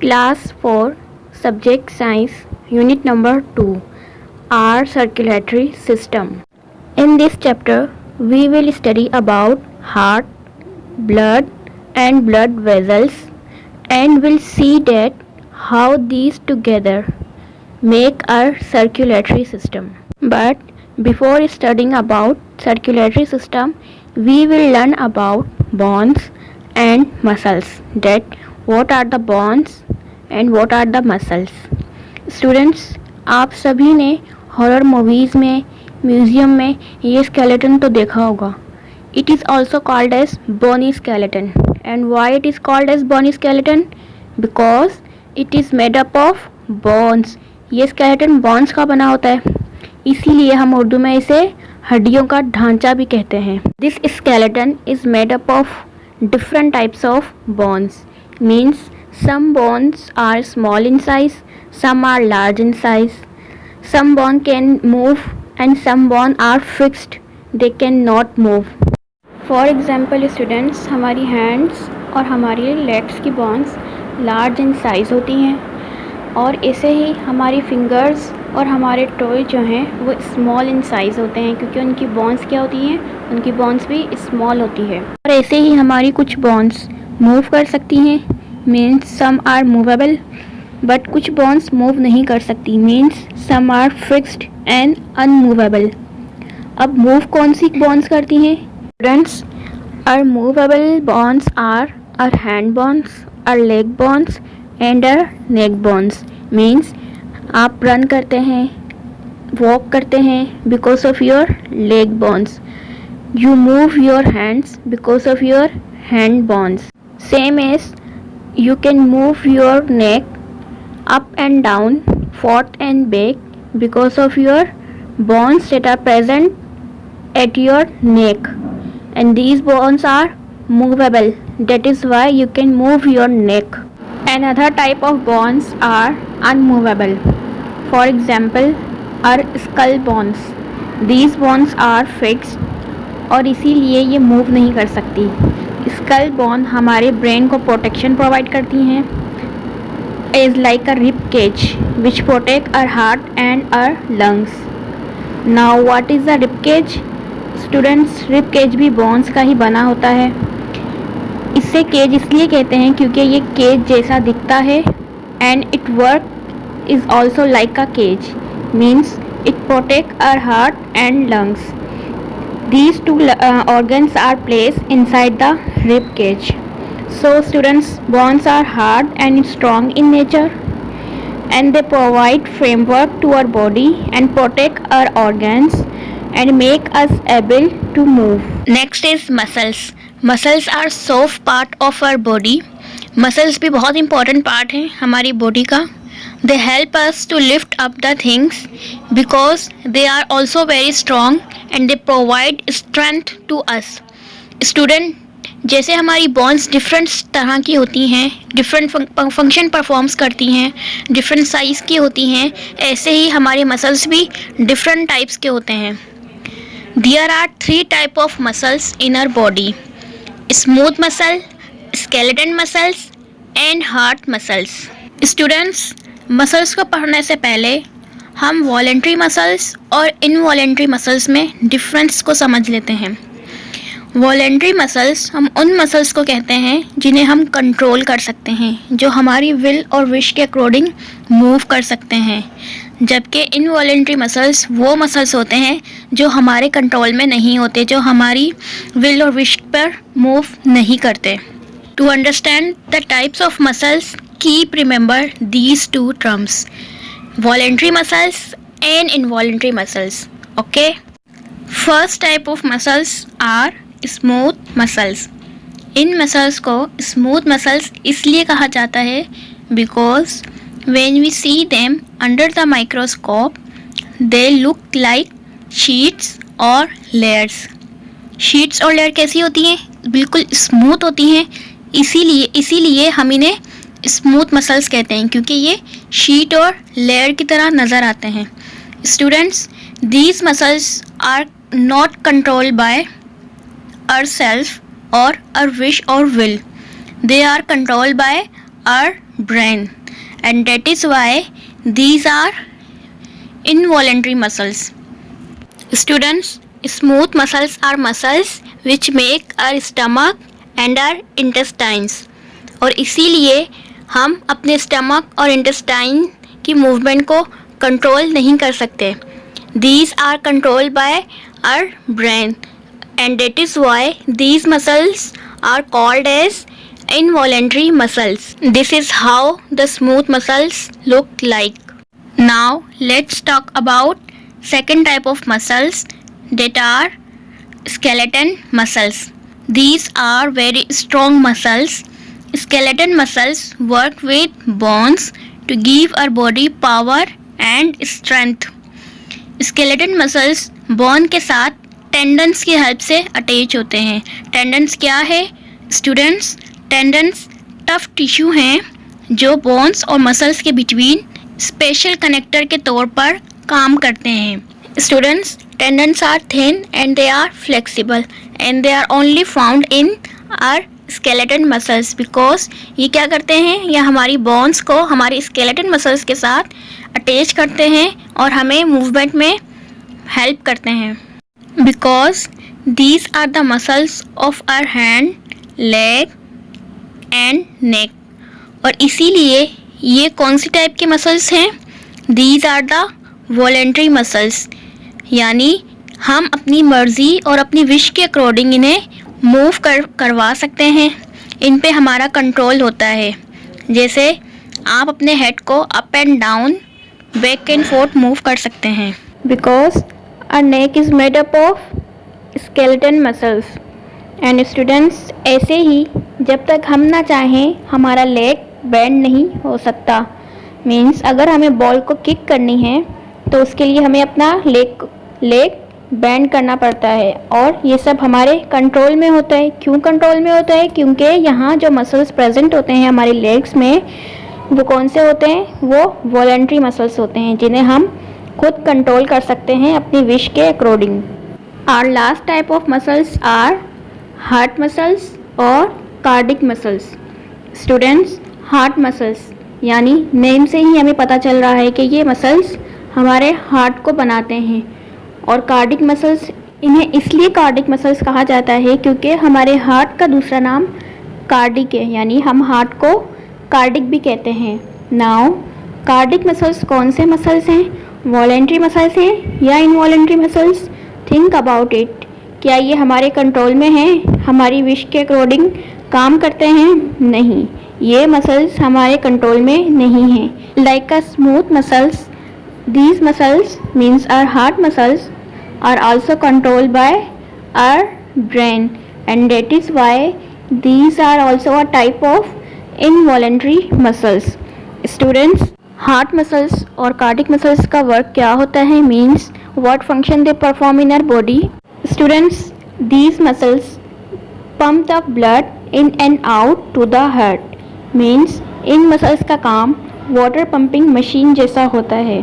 Class 4, Subject Science, Unit number 2, our circulatory system. In this chapter, we will study about heart, blood and blood vessels, and will see that how these together make our circulatory system. But before studying about circulatory system, we will learn about bones and muscles. That what are the bones and what are the muscles. Students, आप सभी ने horror movies में, museum में ये skeleton तो देखा होगा. It is also called as bony skeleton. And why it is called as bony skeleton? Because it is made up of bones. ये स्केलेटन बोन्स का बना होता है, इसीलिए हम उर्दू में इसे हड्डियों का ढांचा भी कहते हैं. This skeleton is made up of different types of bones. Means some bones are small in size, some are large in size, some bone can move and some bone are fixed, they can not move. For example students, हमारी hands और हमारी legs की bones large in size होती हैं, और ऐसे ही हमारी fingers और हमारे टोय जो हैं वो स्मॉल इन साइज़ होते हैं, क्योंकि उनकी बोन्स क्या होती हैं, उनकी बोन्स भी स्मॉल होती है. और ऐसे ही हमारी कुछ बोन्स मूव कर सकती हैं, means some are movable, but कुछ बोन्स मूव नहीं कर सकती, means some are fixed and unmovable. अब मूव कौन सी बोन्स करती हैं students? Are movable bones are our hand bones, our leg bones and our neck bones. Means आप रन करते हैं, वॉक करते हैं because of your leg bones. You move your hands because of your hand bones. Same as you can move your neck up and down, forth and back because of your bones that are present at your neck, and these bones are movable. That is why you can move your neck. Another type of bones are unmovable. For example, are skull bones. These bones are fixed और इसीलिए ये move नहीं कर सकती. Skull bone हमारे brain को protection provide करती हैं, is like a rib cage which protect our heart and our lungs. Now what is the rib cage? Students, rib cage भी बोन्स का ही बना होता है. इससे केज इसलिए कहते हैं क्योंकि ये केज जैसा दिखता है, and it work is also like a cage, means it protect our heart and lungs. These two organs are placed inside the rib cage. So students, bones are hard and strong in nature, and they provide framework to our body and protect our organs and make us able to move. Next is muscles. Muscles are soft part of our body. Muscles भी बहुत important part है हमारी body का. They help us to lift up the things because they are also very strong and they provide strength to us. Student, जैसे हमारी bones different तरह की होती हैं, डिफरेंट फंक्शन परफॉर्म्स करती हैं, डिफरेंट साइज़ की होती हैं, ऐसे ही हमारे मसल्स भी डिफरेंट टाइप्स के होते हैं. There are 3 type of muscles in our body: smooth muscle, skeleton muscles and heart muscles. Students, muscles को पढ़ने से पहले हम वॉलेंट्री मसल्स और इनवॉलेंट्री मसल्स में डिफरेंस को समझ लेते हैं. वॉलेंट्री मसल्स हम उन मसल्स को कहते हैं जिन्हें हम कंट्रोल कर सकते हैं, जो हमारी विल और विश के अकॉर्डिंग मूव कर सकते हैं, जबकि इनवॉलेंट्री मसल्स वो मसल्स होते हैं जो हमारे कंट्रोल में नहीं होते, जो हमारी विल और विश पर मूव नहीं करते. To understand the types of muscles, keep remember these two terms: voluntary muscles and involuntary muscles. Okay, first type of muscles are smooth muscles. In muscles को smooth muscles इसलिए कहा जाता है because when we see them under the microscope they look like sheets or layers. sheets और layer कैसी होती हैं? बिल्कुल स्मूथ होती हैं, इसीलिए हम इन्हें स्मूथ मसल्स कहते हैं, क्योंकि ये शीट और लेयर की तरह नज़र आते हैं. Students, these muscles are not controlled by our self और आवर विश और will. They are controlled by our brain, and that is why these are involuntary muscles. Students, smooth muscles are muscles which make our stomach and our intestines. और इसीलिए हम अपने stomach और intestine की movement को control नहीं कर सकते. These are controlled by our brain, and that is why these muscles are called as involuntary muscles. This is how the smooth muscles look like. Now let's talk about second type of muscles, that are skeleton muscles. These are very strong muscles. Skeleton muscles work with bones to give our body power and strength. Skeleton muscles bone के साथ tendons की help से attach होते हैं. Tendons क्या है students? Tendons tough tissue हैं जो बोन्स और मसल्स के बिटवीन स्पेशल कनेक्टर के तौर पर काम करते हैं. Students, tendons are thin and they are flexible and they are only found in our skeleton muscles, because ये क्या करते हैं, ये हमारी बोन्स को हमारी स्केलेटन मसल्स के साथ अटैच करते हैं और हमें मूवमेंट में हेल्प करते हैं. Because these are the muscles of our hand, leg and neck. और इसीलिए ये कौन सी टाइप के मसल्स हैं? These are the voluntary muscles, यानी हम अपनी मर्ज़ी और अपनी विश के अकॉर्डिंग इन्हें मूव करवा सकते हैं. इन पे हमारा कंट्रोल होता है. जैसे आप अपने हेड को up and down, back and forth move कर सकते हैं. Because our neck is made up of skeleton muscles. And students, ऐसे ही जब तक हम ना चाहें हमारा लेग बेंड नहीं हो सकता. मीन्स अगर हमें बॉल को किक करनी है तो उसके लिए हमें अपना लेग बेंड करना पड़ता है. और ये सब हमारे कंट्रोल में होता है. क्यों कंट्रोल में होता है? क्योंकि यहाँ जो मसल्स प्रेजेंट होते हैं हमारी लेग्स में, वो कौन से होते हैं? वो वॉलेंट्री मसल्स होते हैं जिन्हें हम खुद कंट्रोल कर सकते हैं अपनी विश के according. Our last type of muscles are heart muscles और cardiac muscles. Students, heart muscles यानी नेम से ही हमें पता चल रहा है कि ये मसल्स हमारे हार्ट को बनाते हैं. और कार्डिक मसल्स, इन्हें इसलिए कार्डिक मसल्स कहा जाता है क्योंकि हमारे हार्ट का दूसरा नाम कार्डिक है, यानी हम हार्ट को कार्डिक भी कहते हैं. नाउ कार्डिक मसल्स कौन से मसल्स हैं? वॉलेंट्री मसल्स हैं या involuntary muscles? Think about it. क्या ये हमारे कंट्रोल में हैं? हमारी विश के अकॉर्डिंग काम करते हैं? नहीं, ये मसल्स हमारे कंट्रोल में नहीं हैं. Like a smooth muscles, these muscles means our heart muscles are also controlled by our brain, and that is why these are also a type of involuntary muscles. Students, heart muscles और cardiac muscles का work क्या होता है? means what function they perform in our body. Students, these muscles pump the blood in and out to the heart. means in muscles का काम water pumping machine जैसा होता है.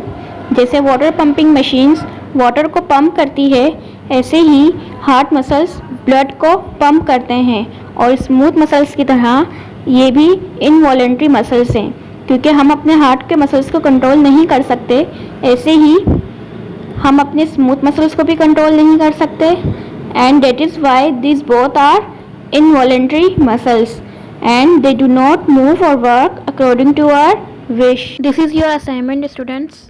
जैसे वाटर पंपिंग मशीन्स वाटर को पंप करती है, ऐसे ही हार्ट मसल्स ब्लड को पंप करते हैं. और स्मूथ मसल्स की तरह ये भी इनवॉलेंट्री मसल्स हैं. क्योंकि हम अपने हार्ट के मसल्स को कंट्रोल नहीं कर सकते, ऐसे ही हम अपने स्मूथ मसल्स को भी कंट्रोल नहीं कर सकते. And that is why this both are involuntary muscles and they do not move or work according to our wish. This is your assignment, students.